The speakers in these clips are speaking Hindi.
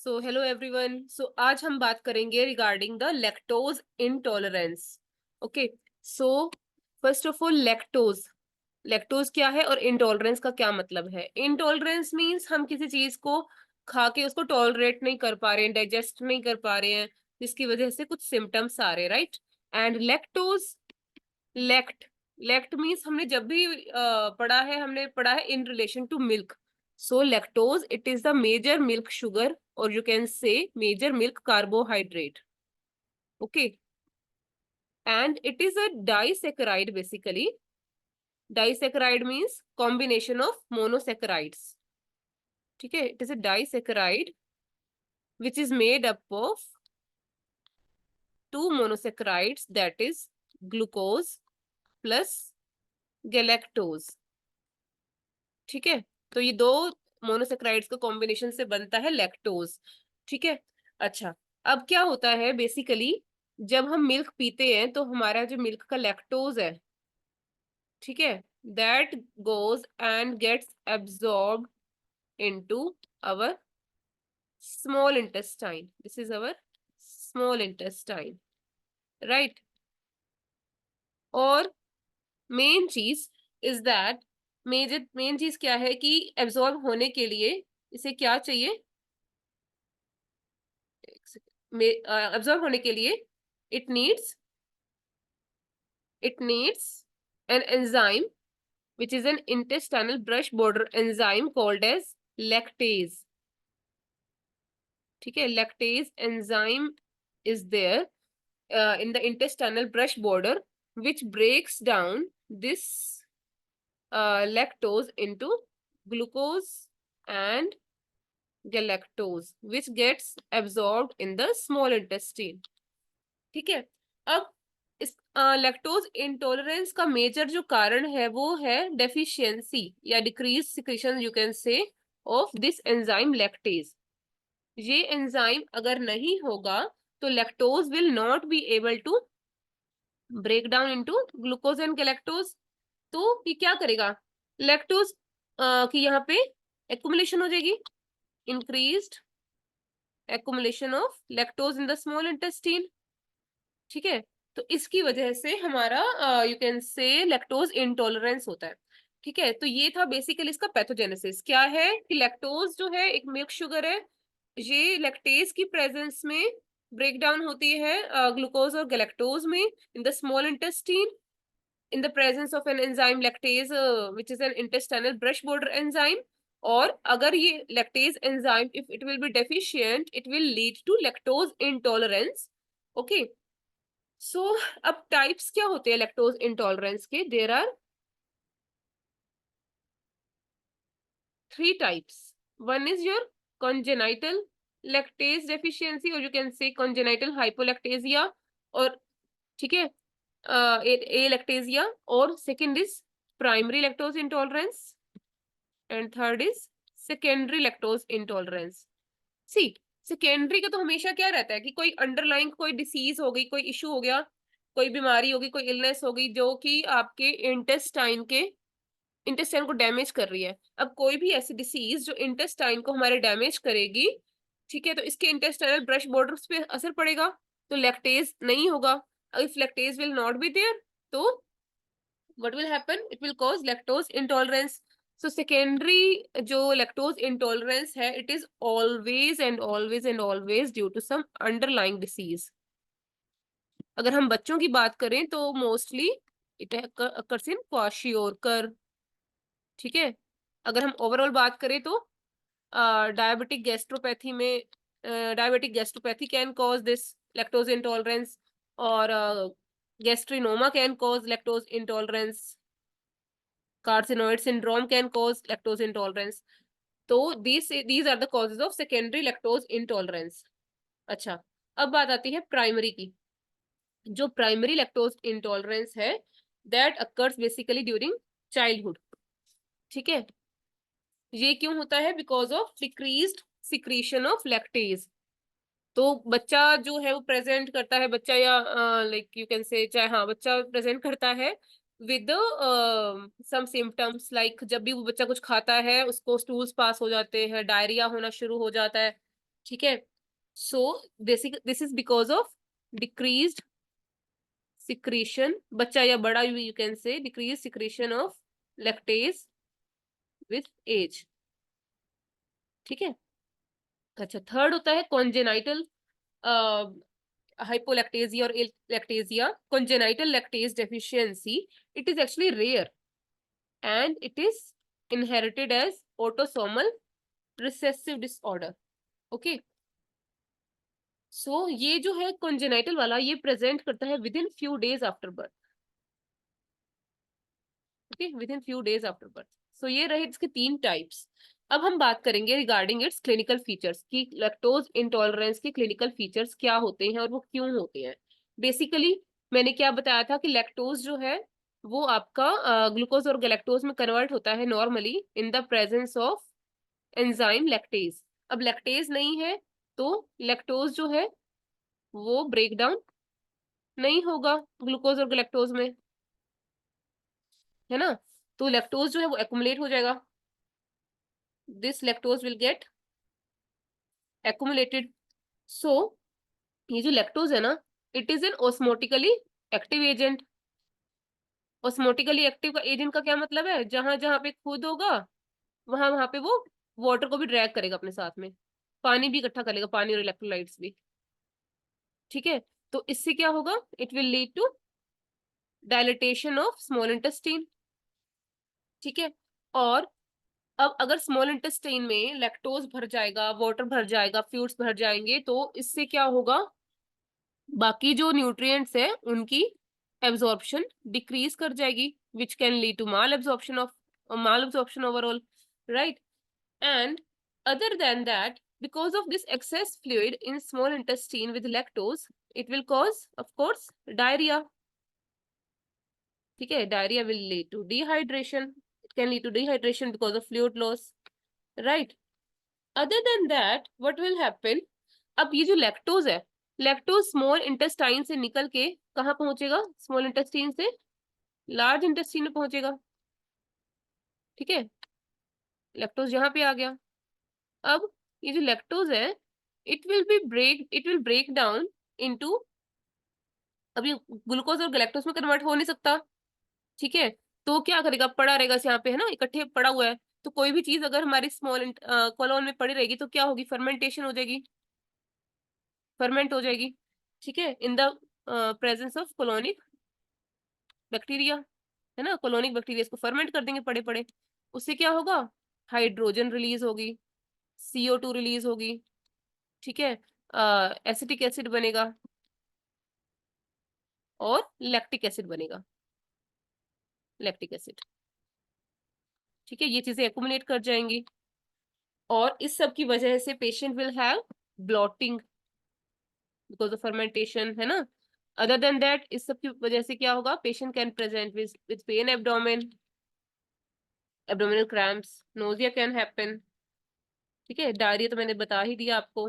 Hello everyone. आज हम बात करेंगे regarding the lactose intolerance. Okay. So first of all, lactose lactose क्या है और इंटॉलरेंस का क्या मतलब है। इंटॉलरेंस मींस हम किसी चीज को खा के उसको टॉलरेट नहीं कर पा रहे हैं, डाइजेस्ट नहीं कर पा रहे हैं, जिसकी वजह से कुछ सिम्टम्स आ रहे हैं, right. And lactose, lact lact means हमने जब भी हमने पढ़ा है in relation to milk. So lactose it is the major milk sugar और you can say major milk carbohydrate. Okay. And it is a disaccharide basically. Disaccharide means combination of monosaccharides. ठीक है, it is a disaccharide which is made up of two monosaccharides, that is glucose plus galactose. ठीक है, तो ये दो मोनोसेक्राइड्स का कॉम्बिनेशन से बनता है लैक्टोज। ठीक है। अच्छा, अब क्या होता है बेसिकली, जब हम मिल्क पीते हैं तो हमारा जो मिल्क का लैक्टोज है, ठीक है, that goes and gets absorbed into our small intestine. This is our small intestine, right. और मेन चीज इज दैट, मेन चीज क्या है कि एब्सॉर्ब होने के लिए इसे क्या चाहिए, एब्जॉर्ब होने के लिए it needs it needs an enzyme which is an intestinal brush border enzyme called as lactase. ठीक है, lactase enzyme is there in the intestinal brush border which breaks down this lactose into glucose and galactose which gets absorbed in the small intestine. ठीक है। अब इस लैक्टोज इंटॉलरेंस का मेजर जो कारण है वो है डेफिशिएंसी या decrease secretion, you can say, of this enzyme lactase. ये एंजाइम अगर नहीं होगा तो lactose will not be able to break down into glucose and galactose. तो ये क्या करेगा, लैक्टोज की यहाँ पे एक्युमुलेशन हो जाएगी, increased accumulation of lactose in the small intestine. ठीक है, तो इसकी वजह से हमारा यू कैन से लैक्टोज इंटॉलरेंस होता है। ठीक है, तो ये था बेसिकली इसका पैथोजेनेसिस। क्या है कि लैक्टोज जो है एक मिल्क शुगर है, ये लैक्टेज की प्रेजेंस में ब्रेक डाउन होती है ग्लूकोज और गैलेक्टोज में in the small intestine in the presence of an enzyme lactase which is an intestinal brush border enzyme. और अगर ये lactase enzyme if it will be deficient it will lead to lactose intolerance. Okay. So अब टाइप्स क्या होते हैं लैक्टोज इंटॉलरेंस के, there are three types. One is your congenital lactase deficiency और you can say congenital hypolactasia, और ठीक है ए लैक्टेजिया, और second is primary lactose intolerance and third is secondary lactose intolerance. See, secondary का तो हमेशा क्या रहता है कि कोई अंडरलाइंग कोई डिसीज हो गई, कोई इशू हो गया, कोई बीमारी होगी, कोई इलनेस होगी जो कि आपके इंटेस्टाइन को डैमेज कर रही है। अब कोई भी ऐसी डिसीज जो इंटेस्टाइन को हमारे डैमेज करेगी, ठीक है, तो इसके इंटेस्टाइनल ब्रश बॉर्डर्स पे असर पड़ेगा, तो लैक्टेज नहीं होगा। If lactase will not be there तो what will happen, it will cause lactose intolerance. So secondary जो lactose intolerance है, it is always and always and always due to some underlying disease. अगर हम बच्चों की बात करें तो mostly it occurs in kwashiorkor। ठीक है, अगर हम ओवरऑल बात करें तो डायबिटिक गैस्ट्रोपैथी में diabetic gastropathy can cause this lactose intolerance, और gastrinoma can cause lactose intolerance, carcinoid syndrome can cause lactose intolerance. तो these are the causes of secondary lactose intolerance. अच्छा, अब बात आती है प्राइमरी की। जो प्राइमरी लैक्टोज इंटॉलरेंस है that occurs basically during childhood. ठीक है, ये क्यों होता है, because of decreased secretion of lactase. तो बच्चा जो है वो प्रेजेंट करता है, बच्चा या लाइक यू कैन से, चाहे हाँ बच्चा प्रेजेंट करता है विद सम सिम्टम्स, लाइक जब भी वो बच्चा कुछ खाता है उसको स्टूल्स पास हो जाते हैं, डायरिया होना शुरू हो जाता है, ठीक है, so this is because of decreased secretion, बच्चा या बड़ा you can say, decrease secretion of lactase with age. ठीक है, अच्छा थर्ड होता है congenital hypolactasia or lactasia. Congenital lactase deficiency, it is actually rare and it is inherited as autosomal recessive disorder. Okay, so ये जो है congenital वाला, ये present करता है within few days after birth. Okay, within few days after birth. So ये रहे इसके तीन टाइप्स। अब हम बात करेंगे रिगार्डिंग इट्स क्लिनिकल फीचर्स की लैक्टोज इंटॉलरेंस के क्लिनिकल फीचर्स क्या होते हैं और वो क्यों होते हैं। बेसिकली मैंने क्या बताया था कि लैक्टोज जो है वो आपका ग्लूकोज और गैलेक्टोज में कन्वर्ट होता है normally in the presence of enzyme lactase. अब लैक्टेज नहीं है तो लैक्टोज जो है वो ब्रेक डाउन नहीं होगा ग्लूकोज और गैलेक्टोज में, है ना। तो लैक्टोज जो है वो एक्युमुलेट हो जाएगा, this lactose will get accumulated. So ये जो लैक्टोज है ना, it is an osmotically active agent. Osmotically active का एजेंट का क्या मतलब है, जहां जहां पे खुद होगा वहां वहां पे वो वाटर को भी ड्रैग करेगा अपने साथ में, पानी भी इकट्ठा करेगा, पानी और इलेक्ट्रोलाइट्स भी। ठीक है, तो इससे क्या होगा, it will lead to dilatation of small intestine. ठीक है, और अब अगर स्मॉल इंटेस्टाइन में लैक्टोज भर जाएगा, वाटर भर जाएगा, फ्लूइड्स भर जाएंगे, तो इससे क्या होगा, बाकी जो न्यूट्रिएंट्स है उनकी एब्जॉर्प्शन डिक्रीज कर जाएगी, which can lead to malabsorption overall, right. And other than that, because of this excess fluid in small intestine with lactose, it will cause of course diarrhea। ठीक है, diarrhea will lead to dehydration, it can lead to dehydration because of fluid loss, right। other than that what will happen, अब ये जो लैक्टोज है, लैक्टोज स्मॉल इंटेस्टाइन से निकल के कहाँ पहुंचेगा, स्मॉल इंटेस्टाइन से लार्ज इंटेस्टाइन में पहुंचेगा। ठीक है, लैक्टोज यहाँ पे आ गया। अब ये जो लैक्टोज है, it will break down into, अभी ग्लूकोज और गैलेक्टोज में कन्वर्ट हो नहीं सकता। ठीक है, तो क्या करेगा, पड़ा रहेगा यहाँ पे, है ना, इकट्ठे पड़ा हुआ है। तो कोई भी चीज अगर हमारी स्मॉल कॉलोन में पड़ी रहेगी तो क्या होगी, फर्मेंटेशन हो जाएगी, फर्मेंट हो जाएगी। ठीक है, इन the presence of colonic bacteria, है ना, कोलोनिक बैक्टीरिया इसको फर्मेंट कर देंगे पड़े पड़े। उससे क्या होगा, हाइड्रोजन रिलीज होगी, CO2 रिलीज होगी। ठीक है, एसिटिक एसिड बनेगा और लैक्टिक एसिड बनेगा, लैक्टिक एसिड। ठीक है, ये चीजें एक्युमुलेट कर जाएंगी और इस सब की वजह से patient will have blotting because of fermentation, है ना। अदर देन दैट, इस सब की वजह से क्या होगा, patient can present with pen abdomen, abdominal cramps, nausea can happen. ठीक है, डायरिया तो मैंने बता ही दिया आपको।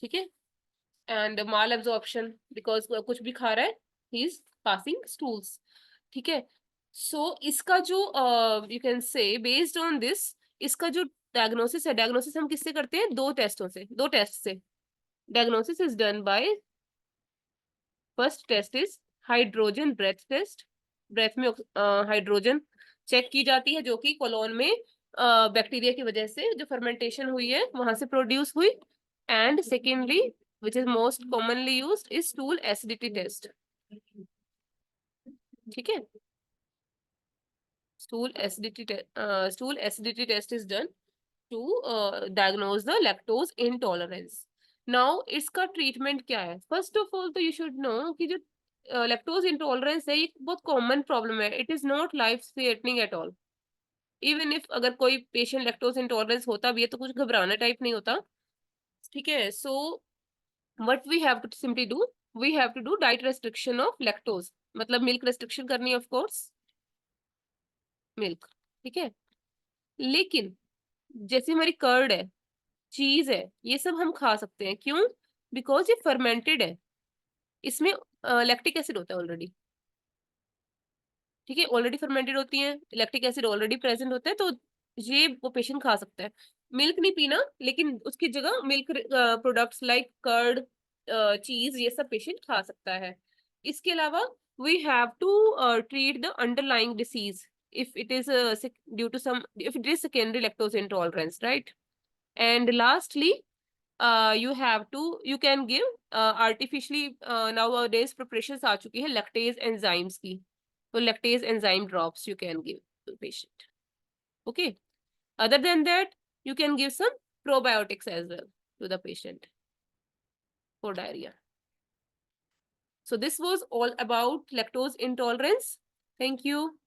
ठीक है, एंड माल एब्जॉर्प्शन बिकॉज कुछ भी खा रहा है, ही इज पासिंग स्टूल्स। ठीक है, सो इसका जो यू कैन से बेस्ड ऑन दिस, इसका जो डायग्नोसिस है, डायग्नोसिस हम किससे करते हैं, दो टेस्टों से, दो टेस्ट से। Diagnosis is done by, first test is hydrogen breath test, breath में हाइड्रोजन चेक की जाती है जो कि कोलोन में बैक्टीरिया की वजह से जो फर्मेंटेशन हुई है वहां से प्रोड्यूस हुई। And secondly which is most commonly used is stool acidity test. ठीक है, stool acidity test is done to diagnose the lactose intolerance. Now इसका ट्रीटमेंट क्या है, फर्स्ट ऑफ ऑल तो यू शुड नो कि जो लैक्टोज इंटॉलरेंस है ये बहुत कॉमन प्रॉब्लम है, it is not life threatening at all. Even if अगर कोई पेशेंट लैक्टोज इंटॉलरेंस होता भी है तो कुछ घबराना टाइप नहीं होता। ठीक है, so what we have to simply do, we have to do diet restriction of lactose, मतलब मिल्क रेस्ट्रिक्शन करनी है ऑफ कोर्स, मिल्क। ठीक है, लेकिन जैसे हमारी कर्ड है, चीज है, ये सब हम खा सकते हैं, क्यों, बिकॉज ये फर्मेंटेड है, इसमें लैक्टिक एसिड होता है ऑलरेडी। ठीक है, ऑलरेडी फर्मेंटेड होती है, लैक्टिक एसिड ऑलरेडी प्रेजेंट होता है, तो ये वो पेशेंट खा सकता है। मिल्क नहीं पीना, लेकिन उसकी जगह मिल्क प्रोडक्ट्स लाइक कर्ड, चीज, ये सब पेशेंट खा सकता है। इसके अलावा we have to treat the underlying disease if it is due to some, if it is secondary lactose intolerance, right? And lastly, you can give artificially, nowadays preparations आ चुकी है lactase enzymes की, तो lactase enzyme drops you can give to the patient. Okay. Other than that, you can give some probiotics as well to the patient for diarrhea. So this was all about lactose intolerance. Thank you.